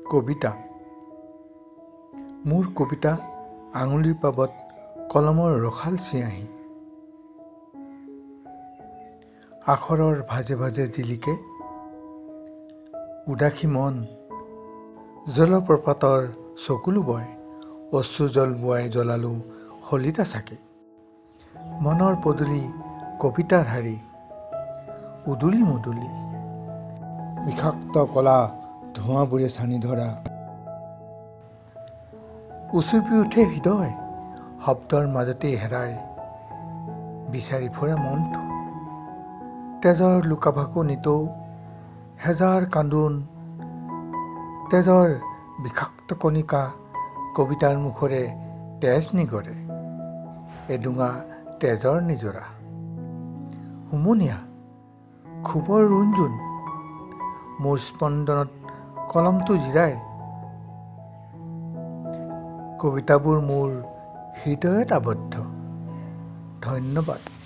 কবিতা। মোৰ কবিতা আঙুলিৰ পাবত কলমৰ ৰখাল চিয়াঁহী। আখৰৰ ভাজে ভাজে জিলিকে উদাসী মন, জলপ্ৰপাতৰ চকুলো বয়, অশ্ৰু জল বোৱাই জ্বলালো শলিতা চাকি। মনৰ পদূলি কবিতাৰ শাৰী, উদুলি মুদুলি বিষাক্ত কলা ধোঁৱাবোৰে ছানি ধৰা। উচুপি উঠে হৃদয় শব্দৰ মাজতেই হেৰাই, বিচাৰি ফুৰে মনটো তেজৰ লুকাভাকু নিতৌ। হেজাৰ কান্দোন তেজৰ বিষাক্ত কণিকা, কবিতাৰ মুখৰে তেজ নিগৰে এডোঙা তেজৰ নিজৰা। হুমুনিয়া ক্ষোভৰ ৰুণজুণ, মোৰ স্পন্দনত কলমটো জিৰাই। কবিতাবোৰ মোৰ হৃদয়ত আবদ্ধ। ধন্যবাদ।